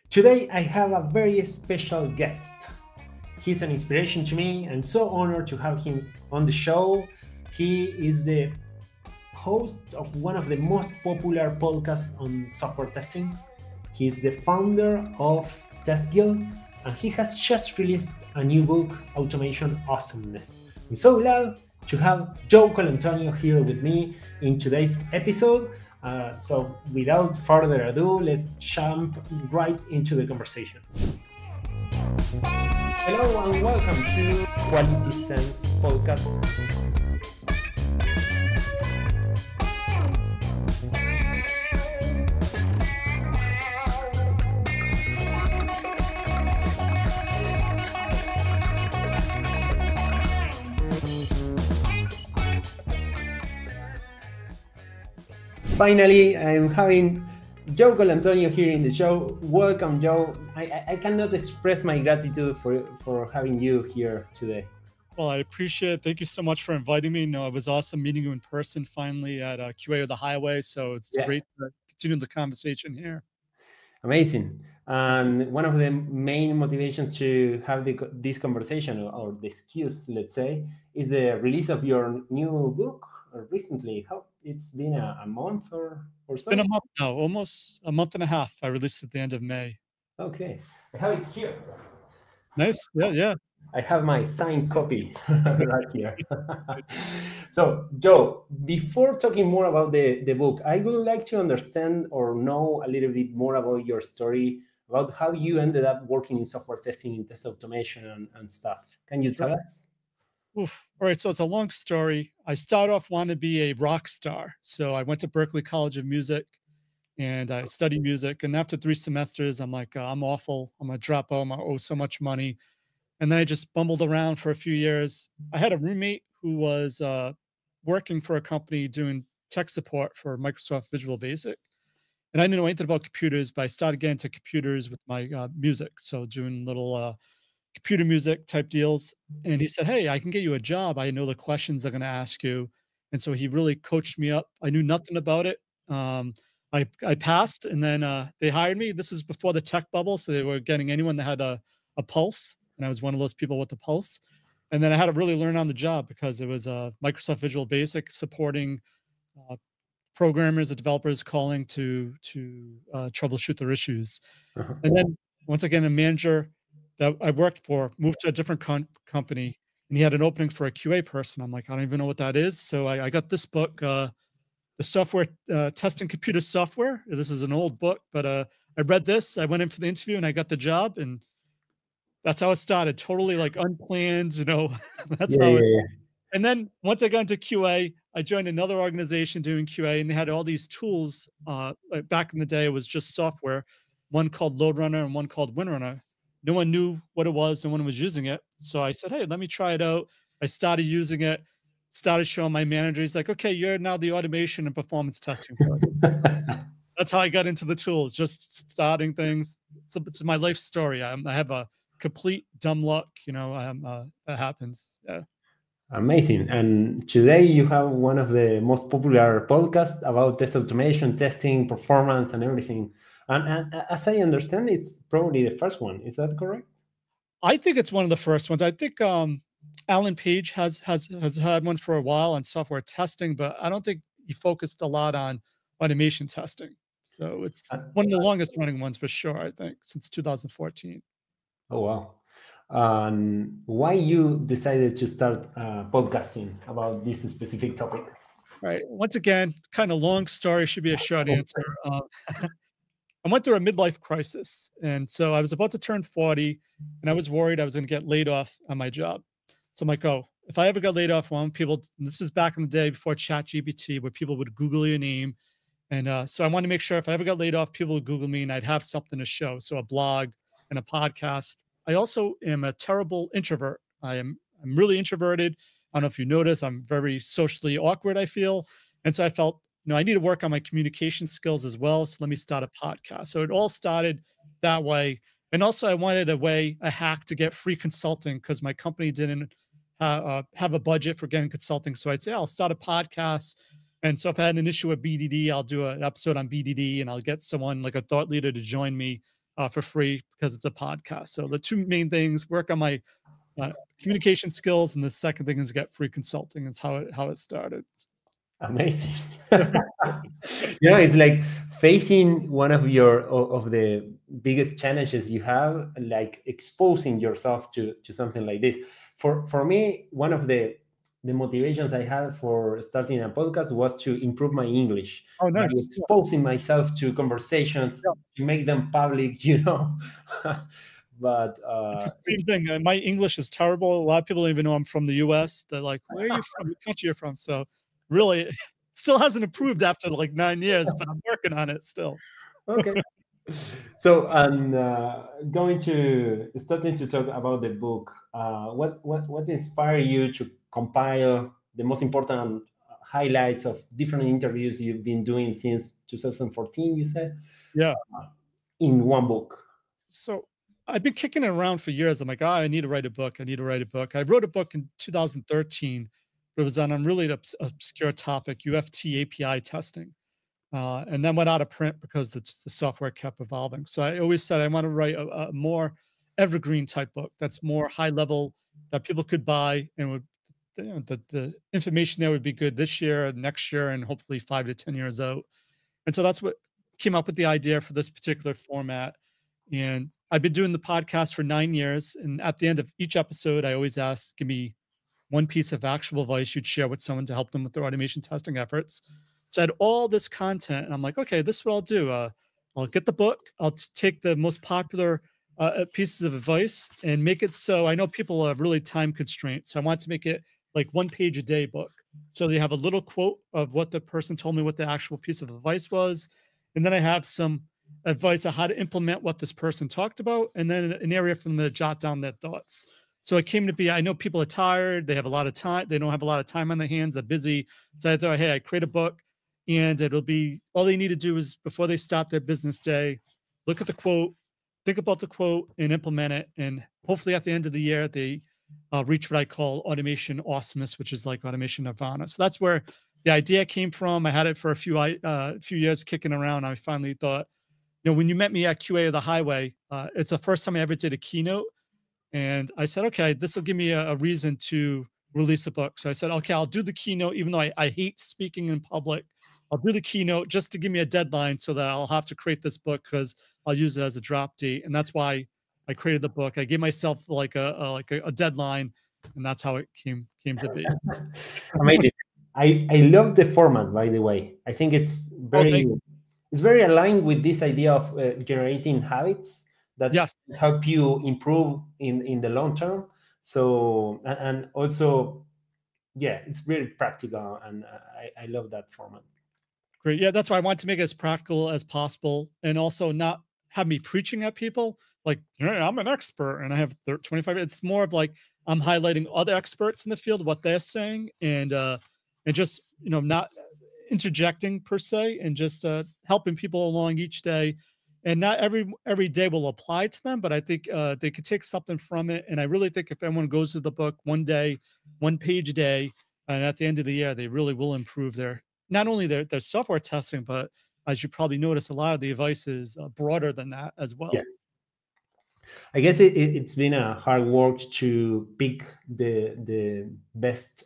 Today I have a very special guest. He's an inspiration to me and so honored to have him on the show. He is the host of one of the most popular podcasts on software testing. He's the founder of Test Guild and he has just released a new book, Automation Awesomeness. I'm so glad to have Joe Colantonio here with me in today's episode. So without further ado, let's jump right into the conversation. Hello and welcome to Quality Sense Podcast. Finally, I'm having Joe Colantonio here in the show. Welcome, Joe. I cannot express my gratitude for having you here today. Well, I appreciate it. Thank you so much for inviting me. No, it was awesome meeting you in person finally at QA of the Highway. So it's great to continue the conversation here. Amazing. And one of the main motivations to have this conversation, or the excuse, let's say, is the release of your new book recently. How it's been a month or so? It's been a month now, almost a month and a half. I released it at the end of May. Okay. I have it here. Nice. Yeah. I have my signed copy right here. So, Joe, before talking more about the book, I would like to understand or know a little bit more about your story, about how you ended up working in software testing, in test automation and stuff. Can you tell us? Oof. All right. So it's a long story. I started off wanting to be a rock star. So I went to Berklee College of Music and I studied music. And after 3 semesters, I'm like, I'm awful. I'm going to drop out. I owe so much money. And then I just bumbled around for a few years. I had a roommate who was working for a company doing tech support for Microsoft Visual Basic. And I didn't know anything about computers, but I started getting into computers with my music. So doing little computer music type deals. And he said, hey, I can get you a job. I know the questions they're going to ask you. And so he really coached me up. I knew nothing about it. I passed and then they hired me. This is before the tech bubble. So they were getting anyone that had a pulse. And I was one of those people with the pulse. And then I had to really learn on the job because it was Microsoft Visual Basic supporting programmers and developers calling to troubleshoot their issues. And then once again, a manager that I worked for moved to a different company and he had an opening for a QA person. I'm like, I don't even know what that is. So I got this book, the software testing computer software. This is an old book, but I read this. I went in for the interview and I got the job, and that's how it started. Totally like unplanned, that's how it. And then once I got into QA, I joined another organization doing QA, and they had all these tools. Like back in the day, it was just software, one called LoadRunner and one called WinRunner. No one knew what it was. No one was using it. So I said, hey, let me try it out. I started using it, started showing my manager. He's like, okay, you're now the automation and performance testing person. That's how I got into the tools, just starting things. So it's my life story. I have a complete dumb luck, that happens. Yeah. Amazing. And today you have one of the most popular podcasts about test automation, testing, performance, and everything. And as I understand, it's probably the first one. Is that correct? I think it's one of the first ones. I think Alan Page has had one for a while on software testing, but I don't think he focused a lot on automation testing. So it's one of the longest running ones for sure, I think, since 2014. Oh, wow. Why you decided to start podcasting about this specific topic? Right. Once again, kind of long story, should be a short answer. I went through a midlife crisis. And so I was about to turn 40 and I was worried I was going to get laid off on my job. So I'm like, oh, if I ever got laid off, I want people, this is back in the day before ChatGPT, where people would Google your name. And so I wanted to make sure if I ever got laid off, people would Google me and I'd have something to show. So a blog and a podcast. I also am a terrible introvert. I'm really introverted. I don't know if you notice, I'm very socially awkward, I feel. And so I felt, I need to work on my communication skills as well. So let me start a podcast. So it all started that way. And also I wanted a hack to get free consulting because my company didn't have a budget for getting consulting. So I'd say, I'll start a podcast. And so if I had an issue with BDD, I'll do an episode on BDD and I'll get someone like a thought leader to join me. for free because it's a podcast. So the two main things: work on my communication skills, and the second thing is get free consulting. It's how it started. Amazing. It's like facing one of of the biggest challenges you have, like exposing yourself to something like this. For me, one of the motivations I had for starting a podcast was to improve my English Oh, by nice. Yeah. exposing myself to conversations, to make them public. But It's the same thing. My English is terrible. A lot of people don't even know I'm from the US. They're like, "Where are you from? What country you're from?" So really, still hasn't improved after like 9 years, but I'm working on it still. okay. So, and going to starting to talk about the book, what inspired you to compile the most important highlights of different interviews you've been doing since 2014? You said Yeah. in one book. So I've been kicking it around for years. I'm like, I need to write a book. I need to write a book. I wrote a book in 2013, but it was on a really obscure topic, UFT API testing. And then went out of print because the software kept evolving. So I always said I want to write a more evergreen type book that's more high level that people could buy and would the information there would be good this year, next year, and hopefully 5 to 10 years out. And so that's what came up with the idea for this particular format. And I've been doing the podcast for 9 years. And at the end of each episode, I always ask, give me one piece of actual advice you'd share with someone to help them with their automation testing efforts. So I had all this content, and I'm like, okay, this is what I'll do. I'll get the book. I'll take the most popular pieces of advice and make it so I know people have really time constraints. So I want to make it like 1 page a day book. So they have a little quote of what the person told me what the actual piece of advice was. And then I have some advice on how to implement what this person talked about, and then an area for them to jot down their thoughts. So it came to be, I know people are tired. They have a lot of time. They don't have a lot of time on their hands. They're busy. So I thought, hey, I create a book and it'll be all they need to do is before they start their business day, look at the quote, think about the quote and implement it. And hopefully at the end of the year, they reach what I call Automation Awesomeness, which is like Automation Nirvana. So that's where the idea came from. I had it for a few years kicking around. I finally thought, when you met me at QA of the Highway, it's the first time I ever did a keynote. And I said, okay, this will give me a reason to release a book. So I said, okay, I'll do the keynote, even though I hate speaking in public. I'll do the keynote just to give me a deadline so that I'll have to create this book because I'll use it as a drop date. And that's why I created the book. I gave myself like a deadline, and that's how it came to be. Amazing. I love the format, by the way. I think Oh, thank you. it's very aligned with this idea of generating habits that Yes. help you improve in the long term. So and also, yeah, it's very practical, and I love that format. Great. Yeah, that's why I want to make it as practical as possible and also not have me preaching at people like, hey, I'm an expert and I have 25. It's more of like I'm highlighting other experts in the field, what they're saying, and just, not interjecting per se, and just helping people along each day. And not every day will apply to them, but I think they could take something from it. And I really think if everyone goes through the book 1 day, 1 page a day, and at the end of the year, they really will improve their not only their software testing, but as you probably notice, a lot of the advice is broader than that as Yeah, well. I guess it's been a hard work to pick the best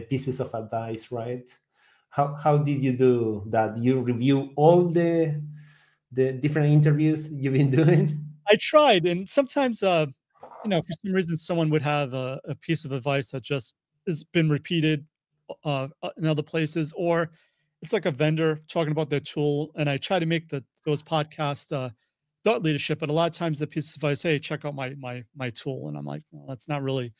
pieces of advice, right? How did you do that? You review all the different interviews you've been doing? I tried, and sometimes, for some reason, someone would have a piece of advice that just has been repeated in other places, or it's like a vendor talking about their tool. And I try to make those podcasts thought leadership, but a lot of times the piece of advice, hey, check out my tool, and I'm like, well, that's not really a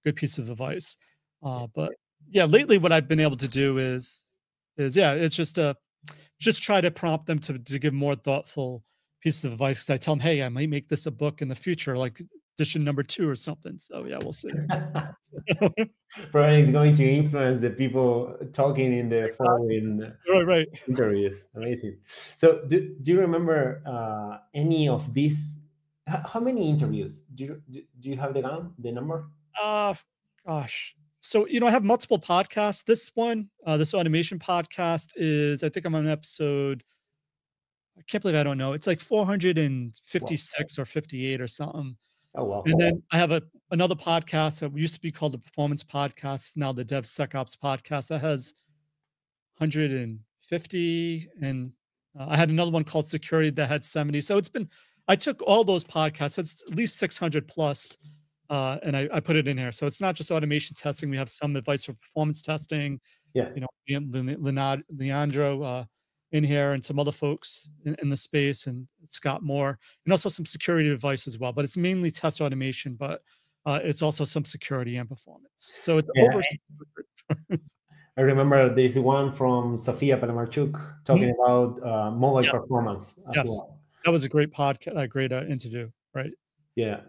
good piece of advice. But yeah, lately, what I've been able to do is yeah, it's just try to prompt them to give more thoughtful pieces of advice because I tell them, hey, I might make this a book in the future, like edition number 2 or something. So yeah, we'll see. Probably it's going to influence the people talking in the following Right, right. interviews. Amazing. So, do you remember any of these? How many interviews do you have the number? Uh, Gosh. So, I have multiple podcasts. This one, this automation podcast is, I think I'm on episode I can't believe I don't know. It's like Wow. 456 or 58 or something. Oh, wow. And then I have another podcast that used to be called the Performance Podcast, now the DevSecOps Podcast that has 150, and I had another one called Security that had 70. So I took all those podcasts, so it's at least 600 plus, and I put it in here. So it's not just automation testing. We have some advice for performance testing, Yeah. Leandro in here and some other folks in the space and Scott Moore, and also some security advice as well. But it's mainly test automation, but it's also some security and performance. So it's Yeah. over. I remember there's one from Sofia Palamarchuk talking Mhm. about mobile Yes, performance as yes. well. That was a great podcast, a great interview, right? Yeah.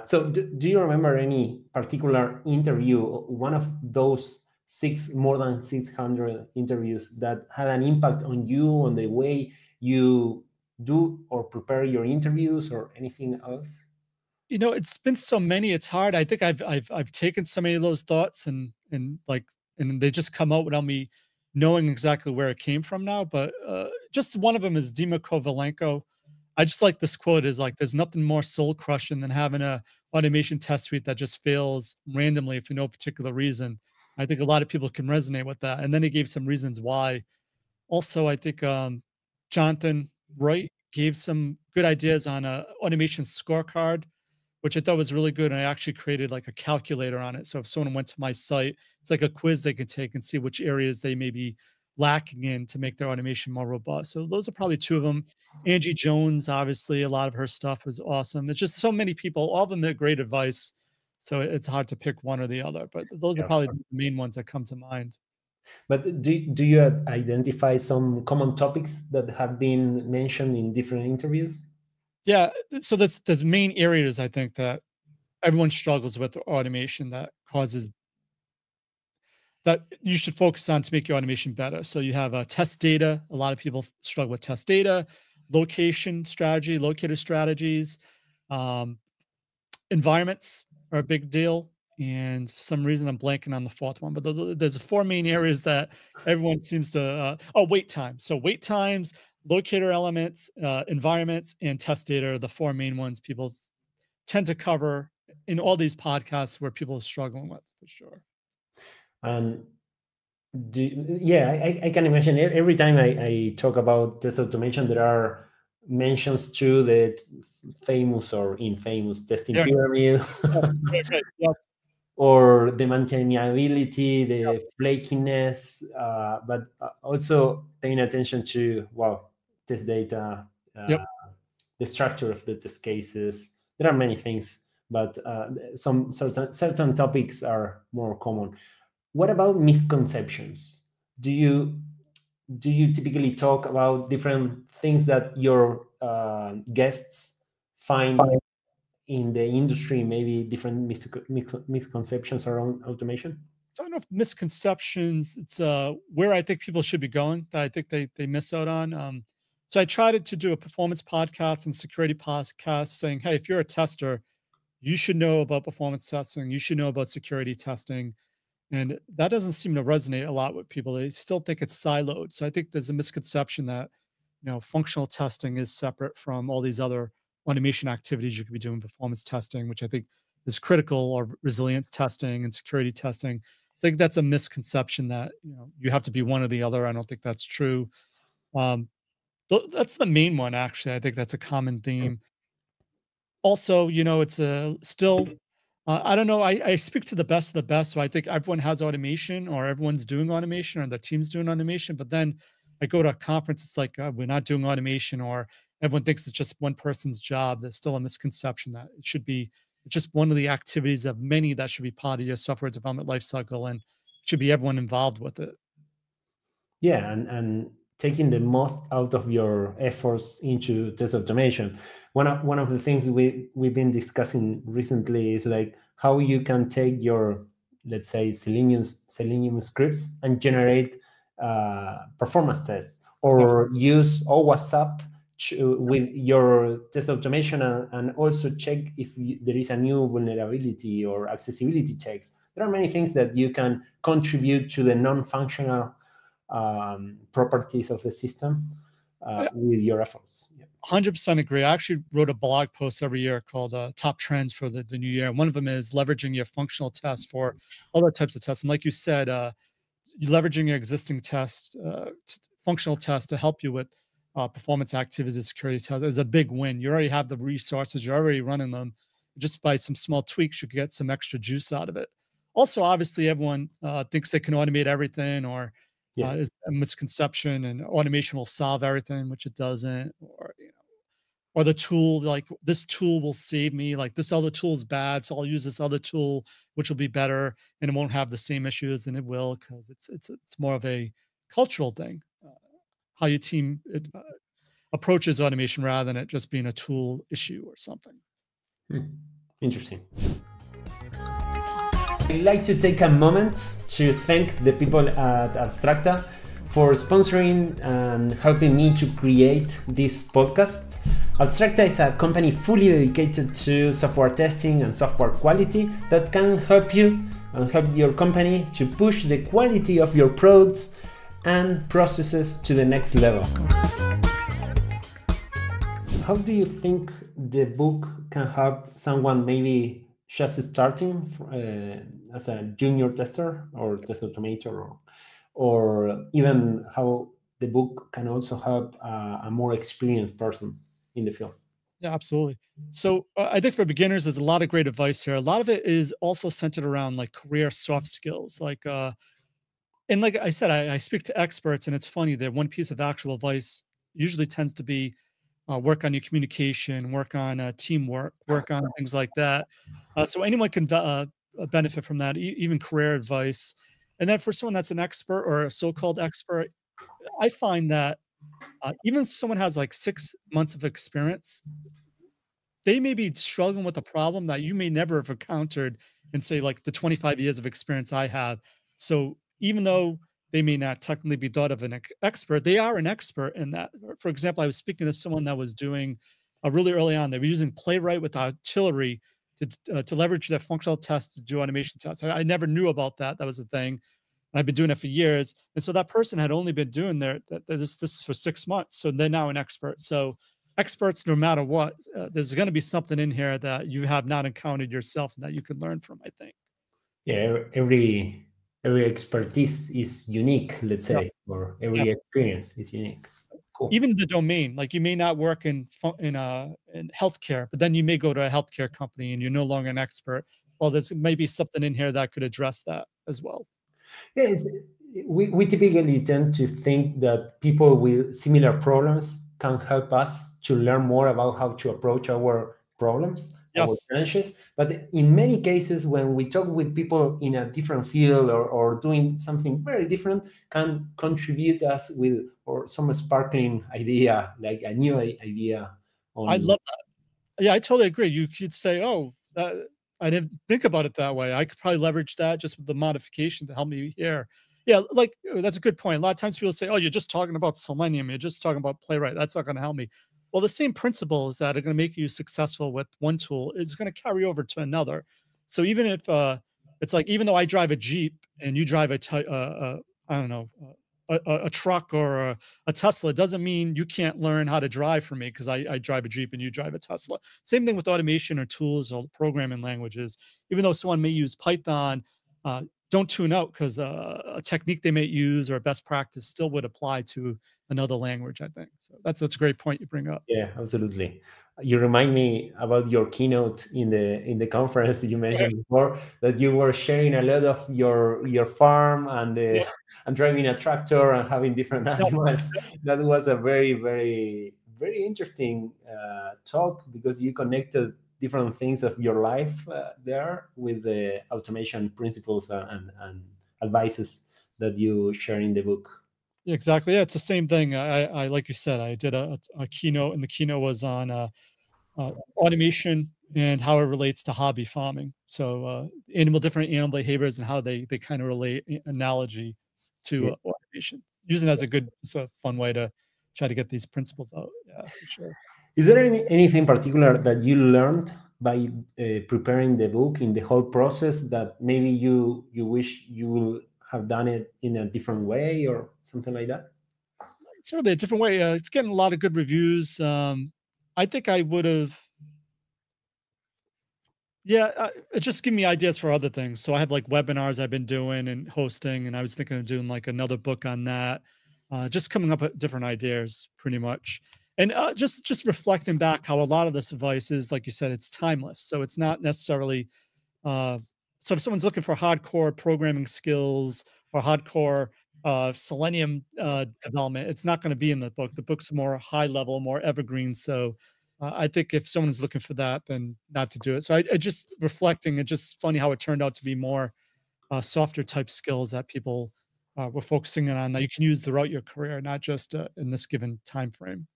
So do you remember any particular interview, one of those more than 600 interviews that had an impact on you, on the way you do or prepare your interviews or anything else? It's been so many, it's hard. I think I've taken so many of those thoughts and they just come out without me knowing exactly where it came from now. But just one of them is Dima Kovalenko. I just like this quote is like, there's nothing more soul crushing than having a automation test suite that just fails randomly for no particular reason. I think a lot of people can resonate with that. And then he gave some reasons why. Also, I think Jonathan Wright gave some good ideas on a automation scorecard, which I thought was really good. And I actually created like a calculator on it. So if someone went to my site, it's like a quiz they can take and see which areas they may be lacking in to make their automation more robust. So those are probably two of them. Angie Jones, obviously, a lot of her stuff was awesome. It's just so many people, all of them had great advice. So it's hard to pick one or the other, but those are Yeah. probably the main ones that come to mind. But do you identify some common topics that have been mentioned in different interviews? Yeah, so there's main areas I think that everyone struggles with automation that you should focus on to make your automation better. So you have test data. A lot of people struggle with test data, locator strategies, um, environments are a big deal. And for some reason, I'm blanking on the fourth one, but there's four main areas that everyone seems to. Wait times. So wait times, locator elements, environments, and test data are the four main ones people tend to cover in all these podcasts where people are struggling with for sure. And yeah, I can imagine every time I talk about test automation, there are mentions to the famous or infamous testing Yeah. pyramid Right. Yes. or the maintainability, Yep. the flakiness, but also paying attention to, well, test data, Yep. the structure of the test cases. There are many things, but some certain topics are more common. What about misconceptions? Do you typically talk about different things that your guests find in the industry, maybe different misconceptions around automation? So I don't know if misconceptions, it's where I think people should be going that I think they miss out on. So I tried to do a performance podcast and security podcast saying, hey, if you're a tester, you should know about performance testing, you should know about security testing. And that doesn't seem to resonate a lot with people. They still think it's siloed. So I think there's a misconception that, functional testing is separate from all these other automation activities you could be doing, performance testing, which I think is critical, or resilience testing and security testing. So I think that's a misconception that, you have to be one or the other. I don't think that's true. Um, that's the main one, actually. I think that's a common theme. Also, it's a still I don't know. I speak to the best of the best, so I think everyone has automation, or everyone's doing automation, or the team's doing automation. But then I go to a conference, it's like we're not doing automation, or everyone thinks it's just one person's job. There's still a misconception that it should be it's just one of the activities of many that should be part of your software development lifecycle, and should be everyone involved with it. Yeah, and taking the most out of your efforts into test automation. One of the things we've been discussing recently is like how you can take your, let's say, Selenium scripts and generate performance tests, Yes. or use OWASP with your test automation, and also check if there is a new vulnerability or accessibility checks. There are many things that you can contribute to the non-functional properties of the system. with your efforts. Yeah. 100% agree. I actually wrote a blog post every year called Top Trends for the new year. One of them is leveraging your functional tests for other types of tests. And like you said, you leveraging your existing test, functional tests to help you with performance activities and security tests is a big win. You already have the resources, you're already running them. Just by some small tweaks, you could get some extra juice out of it. Also, obviously, everyone thinks they can automate everything, or Yeah. is a misconception, and automation will solve everything, which it doesn't. Or the tool, like this tool will save me, like this other tool is bad, so I'll use this other tool, which will be better, and it won't have the same issues, and it will, because it's more of a cultural thing, how your team approaches automation rather than it just being a tool issue or something. Interesting. I'd like to take a moment to thank the people at Abstracta for sponsoring and helping me to create this podcast. Abstracta is a company fully dedicated to software testing and software quality that can help you and help your company to push the quality of your products and processes to the next level. How do you think the book can help someone maybe just starting as a junior tester or test automator, or even how the book can also help a more experienced person in the field? Yeah, absolutely. So I think for beginners, there's a lot of great advice here. A lot of it is also centered around like career soft skills, and like I said, I speak to experts, and it's funny that one piece of actual advice usually tends to be work on your communication, work on teamwork, work on things like that. So anyone can benefit from that, even career advice. And then for someone that's an expert or a so-called expert, I find that even if someone has like 6 months of experience, they may be struggling with a problem that you may never have encountered in, say, like the 25 years of experience I have. So even though they may not technically be thought of an expert, they are an expert in that. For example, I was speaking to someone that was doing really early on, they were using Playwright with artillery to leverage their functional tests to do automation tests. I never knew about that. That was a thing. And I've been doing it for years. And so that person had only been doing this for 6 months. So they're now an expert. So experts, no matter what, there's going to be something in here that you have not encountered yourself and that you can learn from, I think. Yeah, every expertise is unique, let's Yeah. say, or every experience is unique. Cool. Even the domain, like you may not work in healthcare, but then you may go to a healthcare company and you're no longer an expert. Well, there's maybe something in here that could address that as well. Yeah, we typically tend to think that people with similar problems can help us to learn more about how to approach our problems, our Yes. challenges. But in many cases, when we talk with people in a different field or doing something very different, can contribute us with or some sparkling idea, like a new idea. I love that. Yeah, I totally agree. You could say, oh, I didn't think about it that way. I could probably leverage that just with the modification to help me here. Yeah, like that's a good point. A lot of times people say, oh, you're just talking about Selenium. You're just talking about Playwright. That's not going to help me. Well, the same principles that are going to make you successful with one tool is going to carry over to another. So even if it's like, even though I drive a Jeep and you drive I don't know, a truck or a Tesla, doesn't mean you can't learn how to drive for me because I drive a Jeep and you drive a Tesla. Same thing with automation or tools or programming languages. Even though someone may use Python, don't tune out because a technique they may use or a best practice still would apply to another language, I think. So that's a great point you bring up. Yeah, absolutely. You remind me about your keynote in the conference you mentioned before, that you were sharing a lot of your farm and Yeah. and driving a tractor and having different animals. That was a very, very, very interesting talk, because you connected different things of your life there with the automation principles and advices that you share in the book. Yeah, exactly. Yeah, it's the same thing. I like you said, I did a keynote, and the keynote was on automation and how it relates to hobby farming. So different animal behaviors and how they kind of relate, analogy to automation. Using it as a good, fun way to try to get these principles out. Yeah, for sure. Is there anything particular that you learned by preparing the book in the whole process that maybe you wish you will have done it in a different way or something like that? certainly a different way. It's getting a lot of good reviews. I think I would have. Yeah, it just give me ideas for other things. So I have like webinars I've been doing and hosting, and I was thinking of doing like another book on that. Just coming up with different ideas, pretty much, and just reflecting back how a lot of this advice is, like you said, it's timeless. So it's not necessarily uh, so if someone's looking for hardcore programming skills or hardcore Selenium development, it's not going to be in the book. The book's more high level, more evergreen. So I think if someone's looking for that, then not to do it. So I just reflecting, it's just funny how it turned out to be more softer type skills that people were focusing on that you can use throughout your career, not just in this given time frame.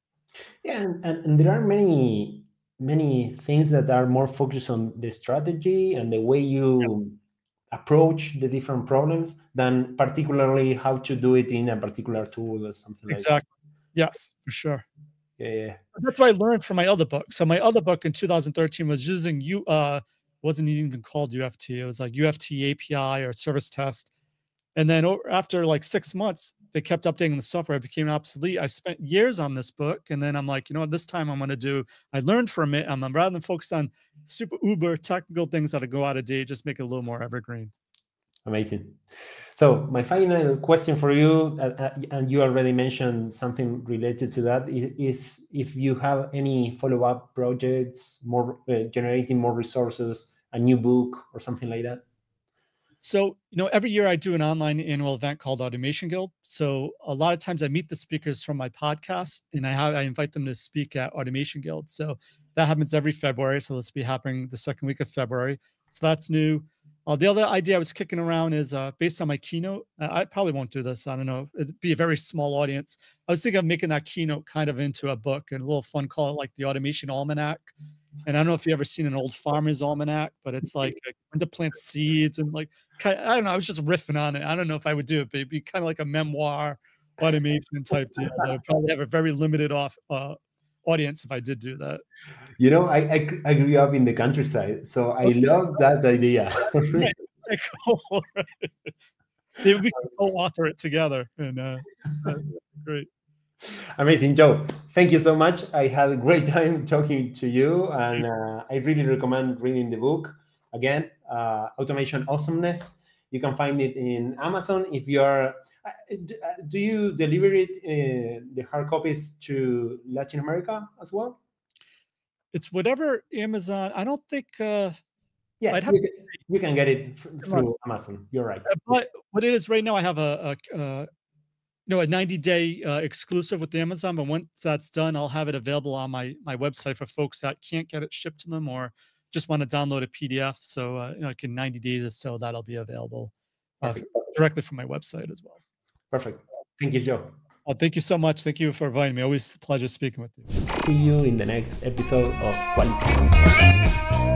Yeah, and there are many things that are more focused on the strategy and the way you approach the different problems than particularly how to do it in a particular tool or something like that. Exactly. Yes, for sure. Yeah. That's what I learned from my other book. So my other book in 2013 was using wasn't even called UFT. It was like UFT API or service test. And then after like 6 months, they kept updating the software. It became obsolete. I spent years on this book, and then I'm like, you know what? This time I'm going to do. I learned from it. Rather than focus on super uber technical things that go out of date, just make it a little more evergreen. Amazing. So my final question for you, and you already mentioned something related to that, is if you have any follow-up projects, more generating more resources, a new book or something like that. So, every year I do an online annual event called Automation Guild. So a lot of times I meet the speakers from my podcast and I invite them to speak at Automation Guild. So that happens every February. So this will be happening the second week of February. So that's new. The other idea I was kicking around is based on my keynote. I probably won't do this. I don't know. It'd be a very small audience. I was thinking of making that keynote kind of into a book and a little fun, call it like the Automation Almanac. And I don't know if you ever seen an old farmer's almanac, but it's like when to plant seeds and like, I don't know. I was just riffing on it. I don't know if I would do it, but it'd be kind of like a memoir automation type deal. That would probably have a very limited audience if I did do that. I grew up in the countryside, so I love that idea. Right. Cool. Right. Maybe we can co-author it together, and great. Amazing, Joe. Thank you so much. I had a great time talking to you, and I really recommend reading the book. Again, Automation Awesomeness. You can find it in Amazon. If you are, do you deliver it the hard copies to Latin America as well? It's whatever Amazon. I don't think. Yeah, you can get it through Amazon. You're right. But what it is right now, I have a 90-day exclusive with Amazon. But once that's done, I'll have it available on my website for folks that can't get it shipped to them or just want to download a PDF. So like in 90 days or so, that'll be available directly from my website as well. Perfect. Thank you, Joe. Oh, thank you so much. Thank you for inviting me. Always a pleasure speaking with you. See you in the next episode of Quality Transfer.